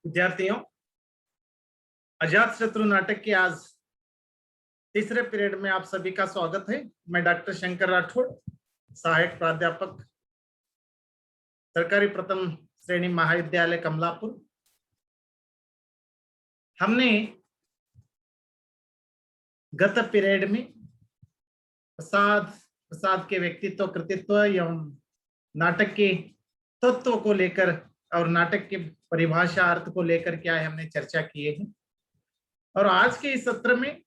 विद्यार्थियों, अजातशत्रु नाटक के आज तीसरे पीरियड में आप सभी का स्वागत है। मैं डॉक्टर शंकर राठौड़, सहायक प्राध्यापक, सरकारी प्रथम श्रेणी महाविद्यालय कमलापुर। हमने गत पीरियड में प्रसाद के व्यक्तित्व, कृतित्व एवं नाटक के तत्व को लेकर और नाटक के परिभाषा अर्थ को लेकर क्या है हमने चर्चा किए हैं। और आज के इस सत्र में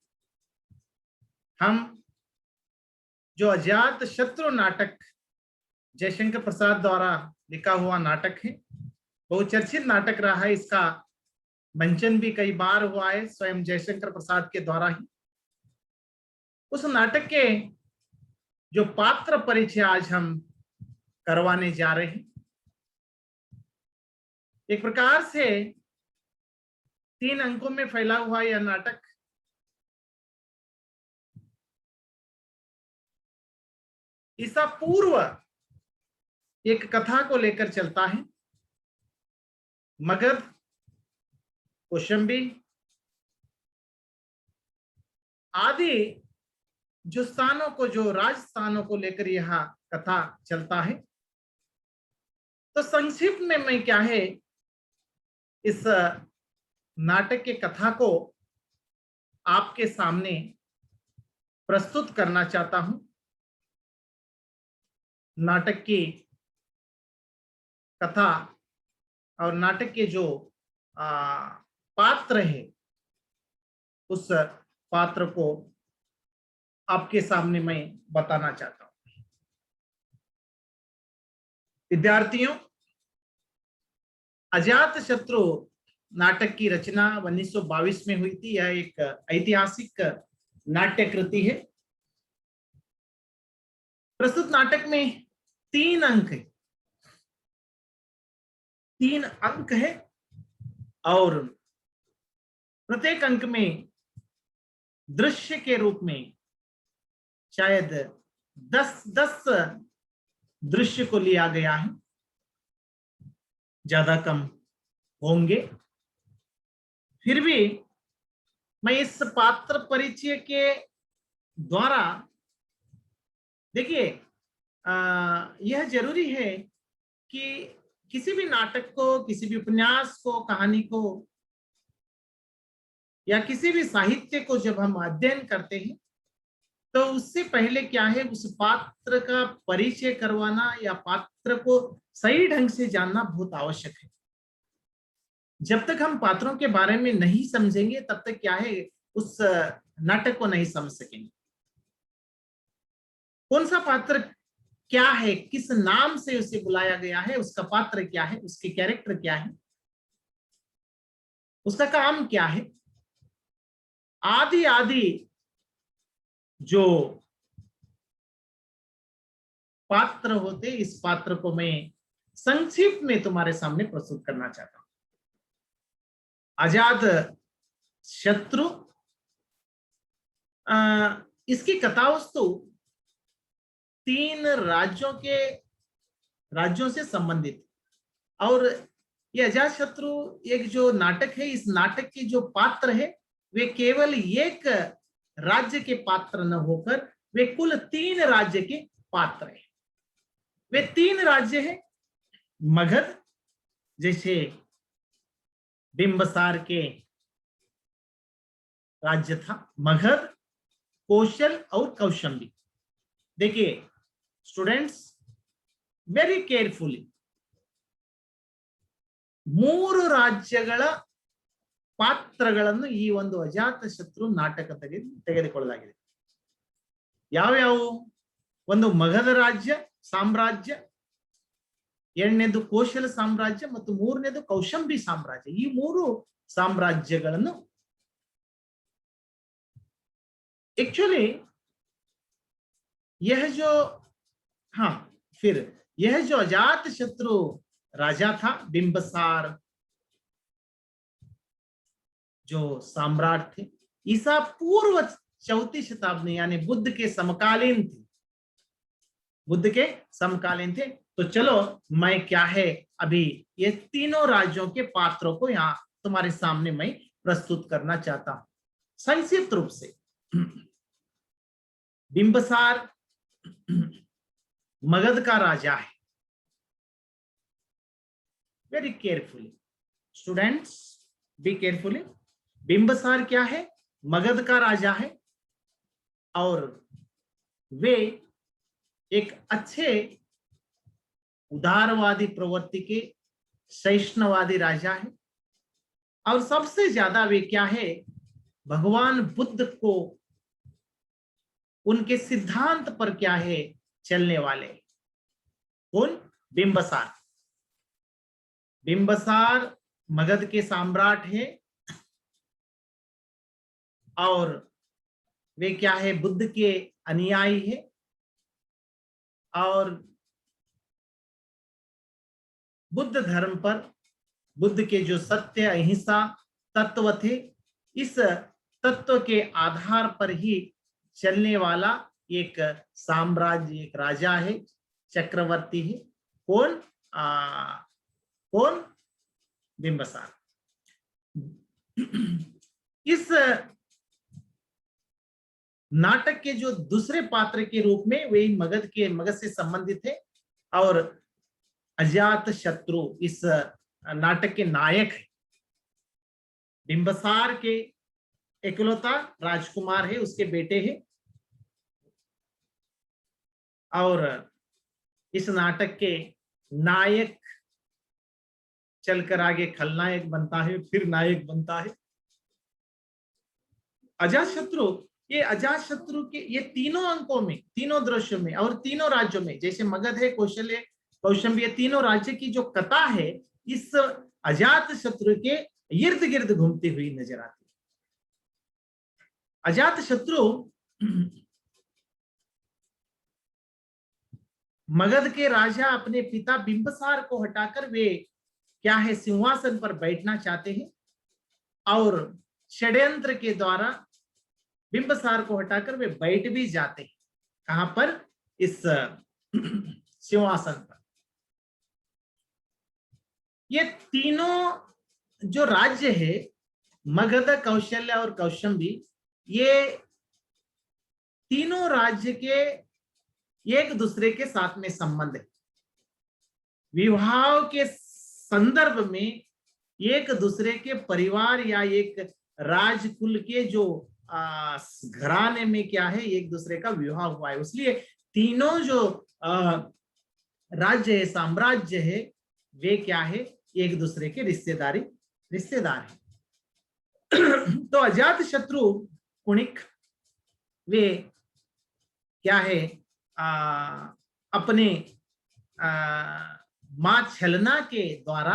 हम जो अजात शत्रु नाटक जयशंकर प्रसाद द्वारा लिखा हुआ नाटक है, बहुचर्चित नाटक रहा है। इसका मंचन भी कई बार हुआ है स्वयं जयशंकर प्रसाद के द्वारा ही। उस नाटक के जो पात्र परिचय आज हम करवाने जा रहे हैं। एक प्रकार से 3 अंकों में फैला हुआ यह नाटक ईसा पूर्व एक कथा को लेकर चलता है। मगध, कौशंबी आदि जो स्थानों को, जो राजस्थानों को लेकर यह कथा चलता है। तो संक्षिप्त में मैं क्या है इस नाटक के कथा को आपके सामने प्रस्तुत करना चाहता हूं। नाटक की कथा और नाटक के जो पात्र है, उस पात्र को आपके सामने मैं बताना चाहता हूं। विद्यार्थियों, अजातशत्रु नाटक की रचना 1922 में हुई थी। यह एक ऐतिहासिक नाट्य कृति है। प्रस्तुत नाटक में 3 अंक है। 3 अंक है और प्रत्येक अंक में दृश्य के रूप में शायद 10 दृश्य को लिया गया है, ज्यादा कम होंगे। फिर भी मैं इस पात्र परिचय के द्वारा, देखिए, यह जरूरी है कि किसी भी नाटक को, किसी भी उपन्यास को, कहानी को या किसी भी साहित्य को जब हम अध्ययन करते हैं तो उससे पहले क्या है, उस पात्र का परिचय करवाना या पात्र को सही ढंग से जानना बहुत आवश्यक है। जब तक हम पात्रों के बारे में नहीं समझेंगे तब तक क्या है उस नाटक को नहीं समझ सकेंगे। कौन सा पात्र क्या है, किस नाम से उसे बुलाया गया है, उसका पात्र क्या है, उसके कैरेक्टर क्या है, उसका काम क्या है, आदि आदि जो पात्र होते, इस पात्र को मैं संक्षिप्त में तुम्हारे सामने प्रस्तुत करना चाहता हूं। अजात शत्रु, इसकी कथा वस्तु 3 राज्यों से संबंधित। और ये अजात शत्रु एक जो नाटक है, इस नाटक के जो पात्र है वे केवल एक राज्य के पात्र न होकर वे कुल 3 राज्य के पात्र हैं। वे 3 राज्य हैं। मगध, जैसे बिंबसार के राज्य था मगध, कौशल और कौशंबी। देखिए स्टूडेंट्स, वेरी केयरफुली, 3 ರಾಜ್ಯಗಳ ಪಾತ್ರಗಳನ್ನು ಈ ಒಂದು ಅಜಾತಶತ್ರು ನಾಟಕದಲ್ಲಿ ತೆಗೆದುಕೊಳ್ಳಲಾಗಿದೆ. ಯಾವ್ಯಾವು? ಒಂದು ಮಗಧ ರಾಜ್ಯ ಸಾಮ್ರಾಜ್ಯ, 2ನೇದು ಕೌಶಲ ಸಾಮ್ರಾಜ್ಯ ಮತ್ತು 3ನೇದು ಕೌಶಂಬಿ ಸಾಮ್ರಾಜ್ಯ. ಈ 3 ಸಾಮ್ರಾಜ್ಯಗಳನ್ನು एक्चुअली यह जो अजात शत्रु राजा था, बिंबसार जो सम्राट थे, ईसा पूर्व 4वीं शताब्दी यानी बुद्ध के समकालीन थे। तो चलो मैं क्या है अभी ये तीनों राज्यों के पात्रों को यहाँ तुम्हारे सामने मैं प्रस्तुत करना चाहता हूं संक्षिप्त रूप से। बिंबसार मगध का राजा है। Very carefully students, be carefully. Bimbisara क्या है? मगध का राजा है और वे एक अच्छे उदारवादी प्रवृत्ति के सहिष्णुवादी राजा है और सबसे ज्यादा वे क्या है? भगवान बुद्ध को उनके सिद्धांत पर क्या है चलने वाले। कौन? बिंबसार। बिंबसार मगध के सम्राट है और वे क्या है? बुद्ध के अनुयायी है और बुद्ध धर्म पर बुद्ध के जो सत्य अहिंसा तत्व थे, इस तत्व के आधार पर ही चलने वाला एक साम्राज्य, एक राजा है, चक्रवर्ती है। कौन? कौन? बिंबसार। इस नाटक के जो दूसरे पात्र के रूप में वे मगध से संबंधित है और अजात शत्रु इस नाटक के नायक है। बिंबसार के इकलौता राजकुमार है, उसके बेटे हैं और इस नाटक के नायक चलकर आगे खलनायक बनता है, फिर नायक बनता है। अजातशत्रु, ये अजातशत्रु के ये तीनों अंकों में, तीनों दृश्यों में और तीनों राज्यों में, जैसे मगध है, कौशल्य, कौशंबी, ये तीनों राज्य की जो कथा है इस अजातशत्रु के इर्द गिर्द घूमती हुई नजर आती है। अजातशत्रु मगध के राजा अपने पिता बिंबसार को हटाकर वे क्या है सिंहासन पर बैठना चाहते हैं और षड्यंत्र के द्वारा बिंबसार को हटाकर वे बैठ भी जाते हैं। कहां पर? इस सिंहासन पर। ये तीनों जो राज्य है, मगध, कौशल्य और कौशंबी, ये तीनों राज्य के एक दूसरे के साथ में संबंध है। विवाह के संदर्भ में एक दूसरे के परिवार या एक राजकुल के जो घराने में क्या है एक दूसरे का विवाह हुआ है, इसलिए तीनों जो राज्य है, साम्राज्य है, वे क्या है एक दूसरे के रिश्तेदार है। तो अजात शत्रु कुणिक वे क्या है अपने मां छलना के द्वारा,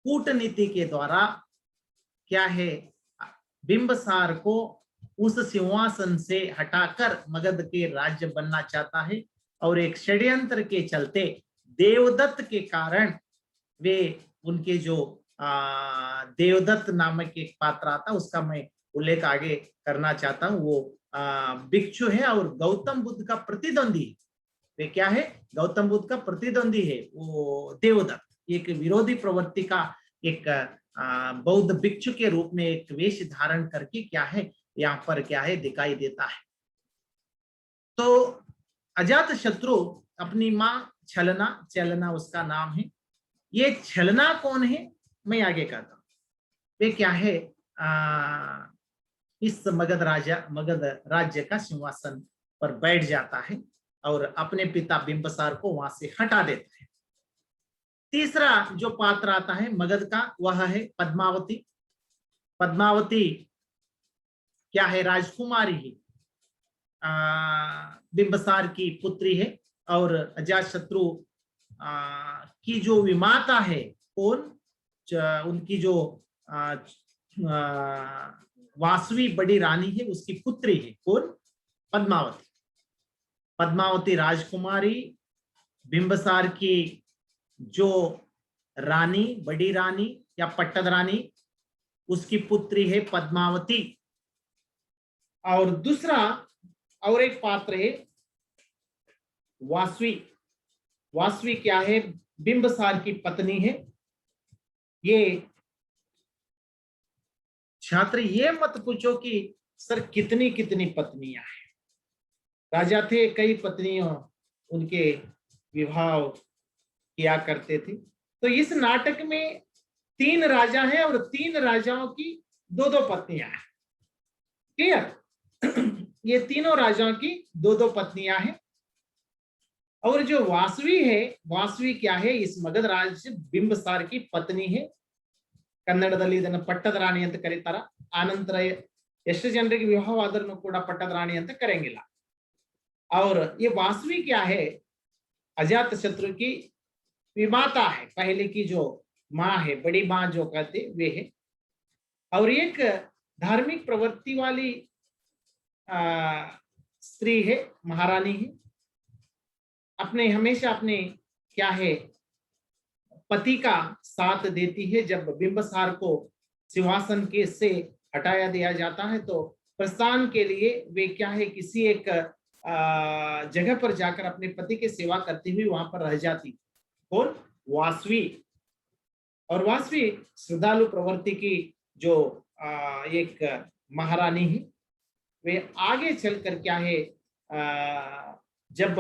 कूटनीति के द्वारा क्या है बिंबसार को उस सिंहासन से हटाकर मगध के राज्य बनना चाहता है और एक षड्यंत्र के चलते देवदत्त के कारण वे उनके जो देवदत्त नामक एक पात्र आता, उसका मैं उल्लेख आगे करना चाहता हूं। वो भिक्षु है और गौतम बुद्ध का प्रतिद्वंदी। वे क्या है? गौतम बुद्ध का प्रतिद्वंदी है वो देवदत्त। एक विरोधी प्रवृत्ति का एक बौद्ध भिक्षु के रूप में एक वेश धारण करके क्या है यहाँ पर क्या है दिखाई देता है। तो अजात शत्रु अपनी मां छलना, चलना उसका नाम है। ये छलना कौन है मैं आगे कहता हूं। वे क्या है इस मगध राज्य का सिंहासन पर बैठ जाता है और अपने पिता बिंबसार को वहां से हटा देता है। तीसरा जो पात्र आता है मगध का, वह है पद्मावती। पद्मावती क्या है? राजकुमारी है, बिंबसार की पुत्री है और अजातशत्रु की जो विमाता है, कौन? उनकी जो वासवी बड़ी रानी है, उसकी पुत्री है, कौन? पद्मावती। पद्मावती राजकुमारी, बिंबसार की जो रानी, बड़ी रानी या पट्टद रानी, उसकी पुत्री है पद्मावती। और दूसरा और एक पात्र है वासवी। वासवी क्या है, बिंबसार की पत्नी है। ये छात्र ये मत पूछो कि सर कितनी कितनी पत्नियां हैं। राजा थे, कई पत्नियों उनके विवाह किया करते थे। तो इस नाटक में 3 राजा हैं और 3 राजाओं की 2-2 पत्नियां हैं। क्लियर? ये तीनों राजाओं की 2-2 पत्नियां हैं। और जो वासवी है, वासवी क्या है, इस मगध राज बिंबसार की पत्नी है। ಕನ್ನಡದಲ್ಲಿ ಇದನ್ನು ಪಟ್ಟದ ರಾಣಿ ಅಂತ ಕರೀತಾರ. ಆನಂತರ ಎಷ್ಟು ಜನರಿಗೆ ವಿವಾಹವಾದರೂ ಕೂಡ ಪಟ್ಟದ ರಾಣಿ ಅಂತ ಕರೆಯಂಗಿಲ್ಲ. और ये वासवी क्या है, अजात शत्रु की विमाता है, पहले की जो माँ है, बड़ी माँ जो कहते वे है। और एक धार्मिक प्रवृत्ति वाली स्त्री है, महारानी है। अपने हमेशा अपने क्या है, पति का साथ देती है। जब बिंबसार को सिंहासन के से हटाया दिया जाता है तो प्रस्थान के लिए वे क्या है, किसी एक जगह पर जाकर अपने पति की सेवा करती हुई वहां पर रह जाती। कौन? वासवी। और वासवी श्रद्धालु प्रवृत्ति की जो एक महारानी है। वे आगे चलकर क्या है, जब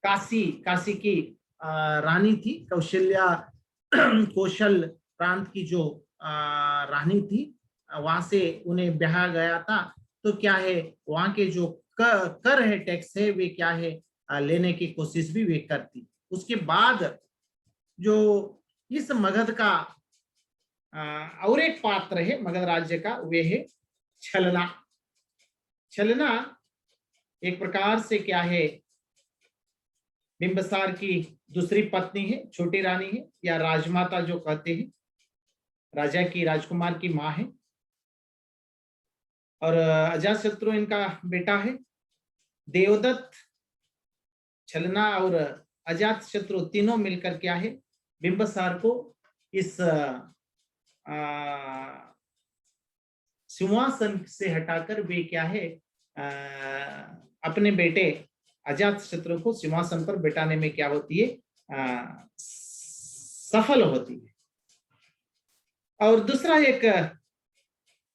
काशी की रानी थी, कौशल्या कौशल प्रांत की जो रानी थी, वहां से उन्हें ब्याह गया था। तो क्या है, वहां के जो कर है, टैक्स है, वे क्या है, लेने की कोशिश भी वे करती। उसके बाद जो इस मगध का और एक पात्र है मगध राज्य का, वे है छलना। छलना एक प्रकार से क्या है, बिंबसार की दूसरी पत्नी है, छोटी रानी है, या राजमाता जो कहते हैं, राजा की, राजकुमार की माँ है। और अजातशत्रु इनका बेटा है। देवदत्त, छलना और अजातशत्रु तीनों मिलकर क्या है, बिंबसार को इस सिंहासन से हटाकर वे क्या है, अपने बेटे अजातशत्रु को सिंहासन पर बिठाने में क्या होती है, सफल होती है। और दूसरा एक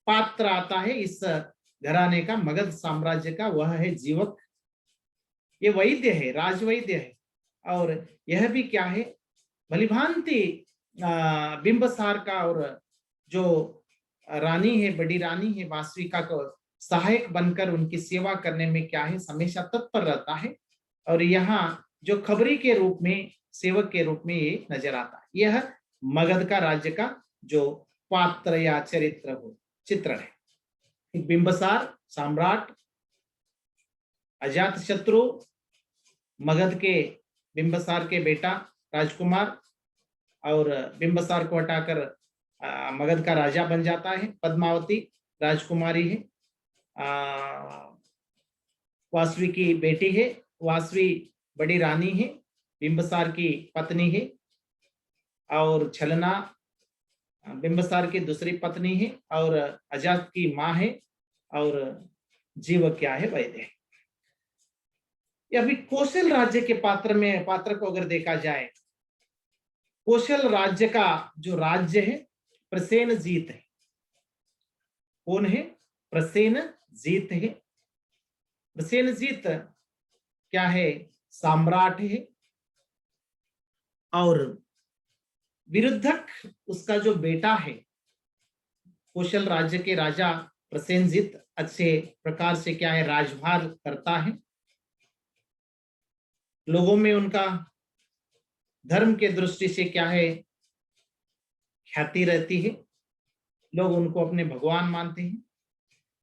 पात्र आता है इस घराने का, मगध साम्राज्य का, वह है जीवक। ये वैद्य है, राजवैद्य है। और यह भी क्या है, भलीभांति बिंबसार का और जो रानी है, बड़ी रानी है वासविका को सहायक बनकर उनकी सेवा करने में क्या है, हमेशा तत्पर रहता है। और यहाँ जो खबरी के रूप में, सेवक के रूप में ये नजर आता है। यह मगध का राज्य का जो पात्र या चरित्र हो, चित्रण है। बिंबसार सम्राट, अजातशत्रु मगध के, बिंबसार के बेटा राजकुमार, और बिंबसार को हटाकर मगध का राजा बन जाता है। पद्मावती राजकुमारी है, वासवी की बेटी है। वासवी बड़ी रानी है, बिंबसार की पत्नी है। और छलना बिंबसार की दूसरी पत्नी है और अजात की माँ है। और जीवक क्या है, वैद्य है। अभी कौशल राज्य के पात्र को अगर देखा जाए, कौशल राज्य का जो राज्य है प्रसेनजीत है। कौन है? प्रसेनजीत है। प्रसेनजीत क्या है, सम्राट है। और विरुद्धक उसका जो बेटा है, कौशल राज्य के राजा प्रसेनजीत अच्छे प्रकार से क्या है, राजभार करता है। लोगों में उनका धर्म के दृष्टि से क्या है, ख्याति रहती है। लोग उनको अपने भगवान मानते हैं।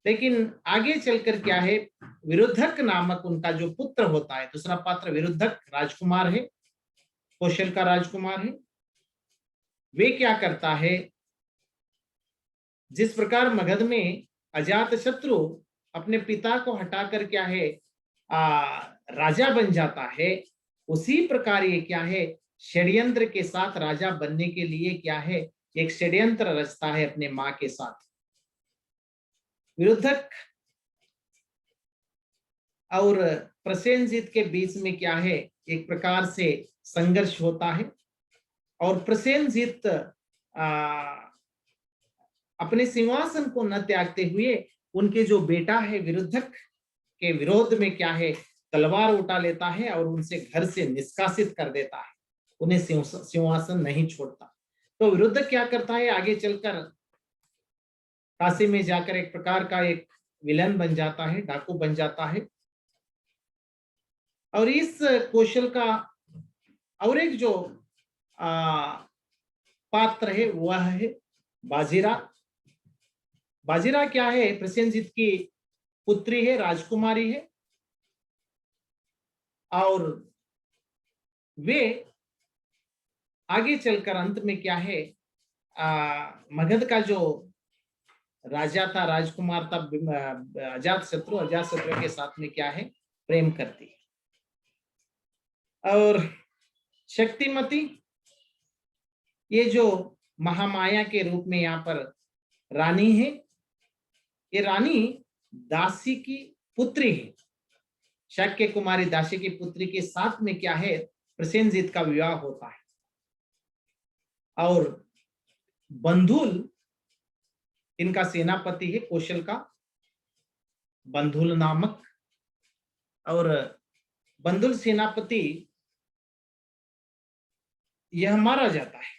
लेकिन आगे चलकर क्या है, विरुद्धक नामक उनका जो पुत्र होता है, दूसरा पात्र विरुद्धक राजकुमार है, कौशल का राजकुमार है। वे क्या करता है, जिस प्रकार मगध में अजातशत्रु अपने पिता को हटाकर क्या है, राजा बन जाता है, उसी प्रकार ये क्या है, षड्यंत्र के साथ राजा बनने के लिए क्या है, एक षड्यंत्र रचता है अपने मां के साथ। विरुद्धक और प्रसेनजीत के बीच में क्या है, एक प्रकार से संघर्ष होता है और प्रसेनजीत अपने सिंहासन को न त्यागते हुए उनके जो बेटा है विरुद्धक के विरोध में क्या है तलवार उठा लेता है और उनसे घर से निष्कासित कर देता है, उन्हें सिंहासन नहीं छोड़ता। तो विरुद्धक क्या करता है, आगे चलकर काशी में जाकर एक प्रकार का एक विलन बन जाता है, डाकू बन जाता है। और इस कौशल का और एक जो पात्र है वह है बाजीरा। बाजीरा क्या है, प्रसेनजीत की पुत्री है, राजकुमारी है, और वे आगे चलकर अंत में क्या है मगध का जो राजा था, राजकुमार था अजातशत्रु के साथ में क्या है प्रेम करती है। और शक्तिमती ये जो महामाया के रूप में यहाँ पर रानी है, ये रानी दासी की पुत्री है, शाक्य कुमारी दासी की पुत्री के साथ में क्या है प्रसेनजीत का विवाह होता है। और बंधुल इनका सेनापति है, कौशल का बंधुल नामक। और बंधुल सेनापति यह मारा जाता है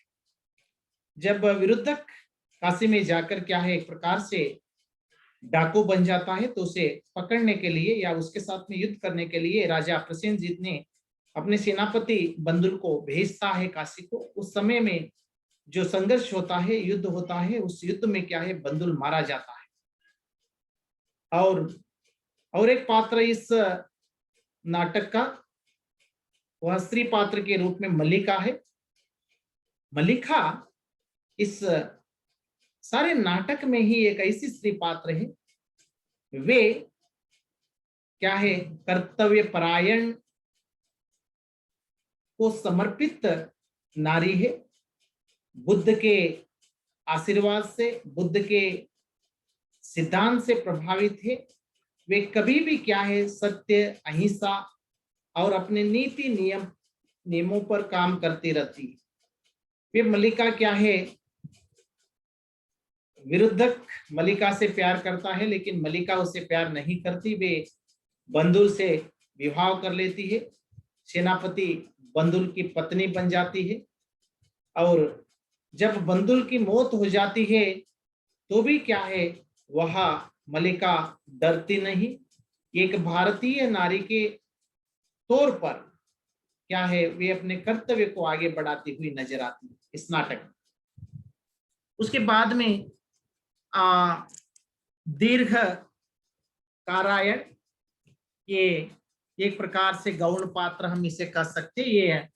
जब विरुद्धक काशी में जाकर क्या है एक प्रकार से डाकू बन जाता है। तो उसे पकड़ने के लिए या उसके साथ में युद्ध करने के लिए राजा प्रसेनजीत ने अपने सेनापति बंधुल को भेजता है काशी को। उस समय में जो संघर्ष होता है, युद्ध होता है, उस युद्ध में क्या है बंधुल मारा जाता है। और एक पात्र इस नाटक का वह स्त्री पात्र के रूप में मल्लिका है। मल्लिका इस सारे नाटक में ही एक ऐसी स्त्री पात्र है, वे क्या है कर्तव्य परायण को समर्पित नारी है। बुद्ध के आशीर्वाद से, बुद्ध के सिद्धांत से प्रभावित है। वे कभी भी क्या है सत्य, अहिंसा और अपने नीति नियमों पर काम करती रहती है। वे मल्लिका क्या है विरुद्धक मल्लिका से प्यार करता है, लेकिन मल्लिका उससे प्यार नहीं करती। वे बंधुल से विवाह कर लेती है, सेनापति बंधुल की पत्नी बन जाती है। और जब बंधुल की मौत हो जाती है तो भी क्या है वह मल्लिका डरती नहीं। एक भारतीय नारी के तौर पर क्या है वे अपने कर्तव्य को आगे बढ़ाती हुई नजर आती है इस नाटक में। उसके बाद में दीर्घ कारायण, ये एक प्रकार से गौण पात्र हम इसे कह सकते। ये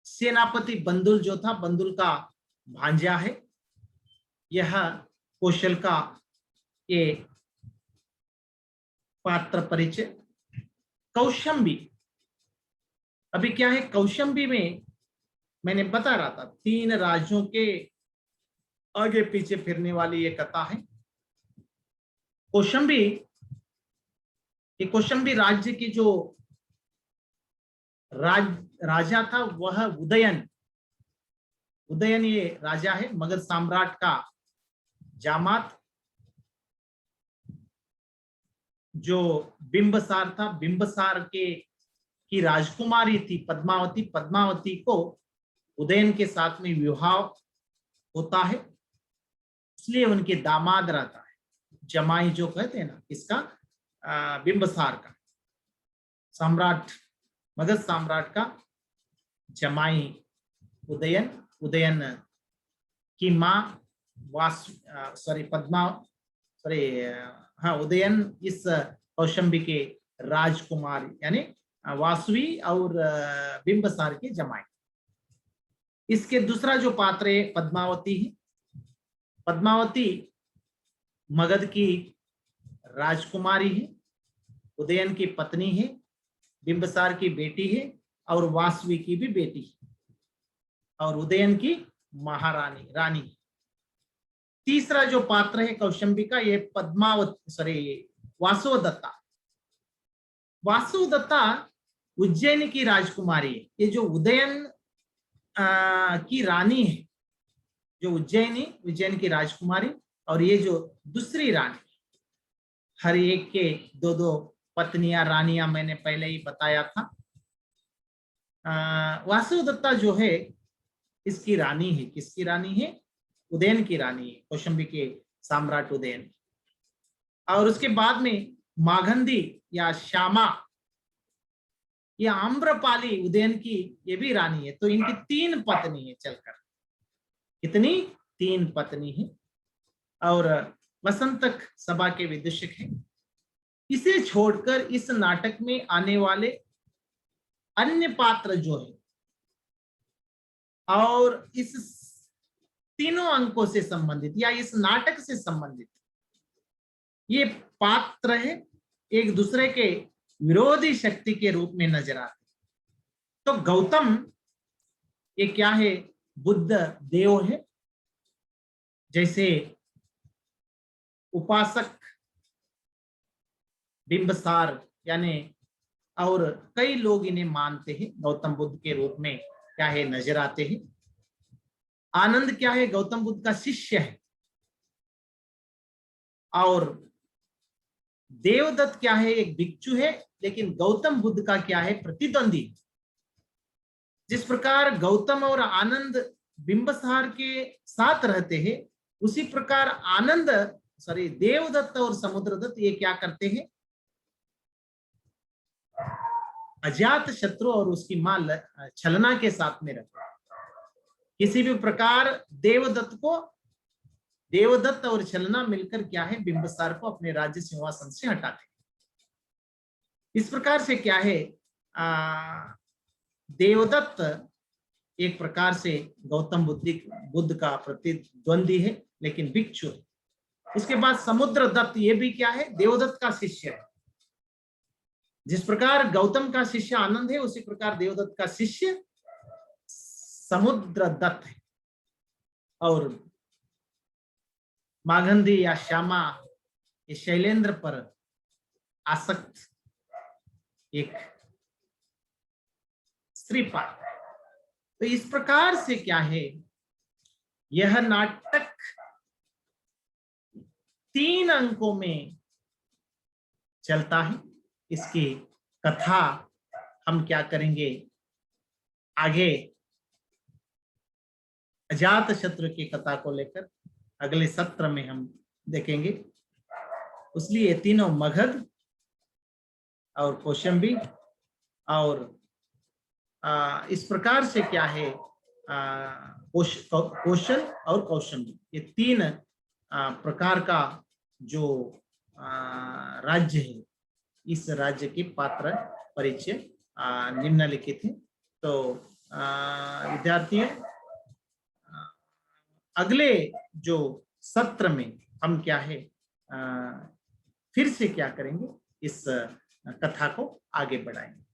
सेनापति बंधुल जो था, बंधुल का भांजा है। यह कौशल का ये पात्र परिचय। कौशंबी, अभी क्या है कौशंबी में मैंने बता रहा था 3 राज्यों के आगे पीछे फिरने वाली ये कथा है। कौशंबी, ये कौशंबी राज्य की जो राजा था वह उदयन ये राजा है, मगध सम्राट का जामात। जो बिंबसार था, बिंबसार की राजकुमारी थी पद्मावती। पद्मावती को उदयन के साथ में विवाह होता है, इसलिए उनके दामाद रहता है, जमाई जो कहते हैं ना इसका, बिंबसार का सम्राट, मगध सम्राट का जमाई उदयन की माँ उदयन इस कौशंबी के राजकुमार यानी वासवी और बिंबसार के जमाई। इसके दूसरा जो पात्र है पद्मावती है। पद्मावती मगध की राजकुमारी है, उदयन की पत्नी है, बिंबसार की बेटी है और वासवी की भी बेटी है, और उदयन की महारानी रानी। तीसरा जो पात्र है कौशंबी का, ये वासुदत्ता। वासुदत्ता उज्जैन की राजकुमारी है। ये जो उदयन की रानी है, जो उज्जैन की राजकुमारी, और ये जो दूसरी रानी, हर एक के दो दो पत्नियां रानियां, मैंने पहले ही बताया था। वासुदत्ता जो है इसकी रानी है। किसकी रानी है? उदयन की रानी है, कौशंबी के सम्राट उदयन। और उसके बाद में मागंधी या श्यामा, ये आम्रपाली उदयन की ये भी रानी है। तो इनकी 3 पत्नी है चलकर। कितनी? 3 पत्नी है। और वसंतक सभा के विदूषक है। इसे छोड़कर इस नाटक में आने वाले अन्य पात्र जो है और इस तीनों अंकों से संबंधित या इस नाटक से संबंधित ये पात्र है, एक दूसरे के विरोधी शक्ति के रूप में नजर आते। तो गौतम ये क्या है? बुद्ध देव है। जैसे उपासक बिंबसार यानी, और कई लोग इन्हें मानते हैं, गौतम बुद्ध के रूप में क्या है नजर आते हैं। आनंद क्या है? गौतम बुद्ध का शिष्य है। और देवदत्त क्या है? एक भिक्षु है, लेकिन गौतम बुद्ध का क्या है? प्रतिद्वंदी। जिस प्रकार गौतम और आनंद बिंबसार के साथ रहते हैं, उसी प्रकार देवदत्त और समुद्रदत्त ये क्या करते हैं? अजात शत्रु और उसकी मां छलना के साथ में रहते हैं। किसी भी प्रकार देवदत्त और छलना मिलकर क्या है? बिंबसार को अपने राज्य सिंहासन से हटाते हैं। इस प्रकार से क्या है? देवदत्त एक प्रकार से गौतम बुद्ध का प्रतिद्वंदी है, लेकिन भिक्षु है। उसके बाद समुद्रदत्त, ये भी क्या है? देवदत्त का शिष्य है। जिस प्रकार गौतम का शिष्य आनंद है, उसी प्रकार देवदत्त का शिष्य समुद्रदत्त है। और मागंधी या श्यामा ये शैलेंद्र पर आसक्त एक स्त्री पात्र। तो इस प्रकार से क्या है? यह नाटक 3 अंकों में चलता है। इसकी कथा हम क्या करेंगे? आगे अजात शत्रु की कथा को लेकर अगले सत्र में हम देखेंगे। इसलिए तीनों मगध और कौशंबी और इस प्रकार से क्या है कौशल और कौशंबी, ये 3 प्रकार का जो राज्य है, इस राज्य के पात्र परिचय निम्नलिखित है। तो विद्यार्थियों, अगले जो सत्र में हम क्या है फिर से क्या करेंगे? इस कथा को आगे बढ़ाएंगे।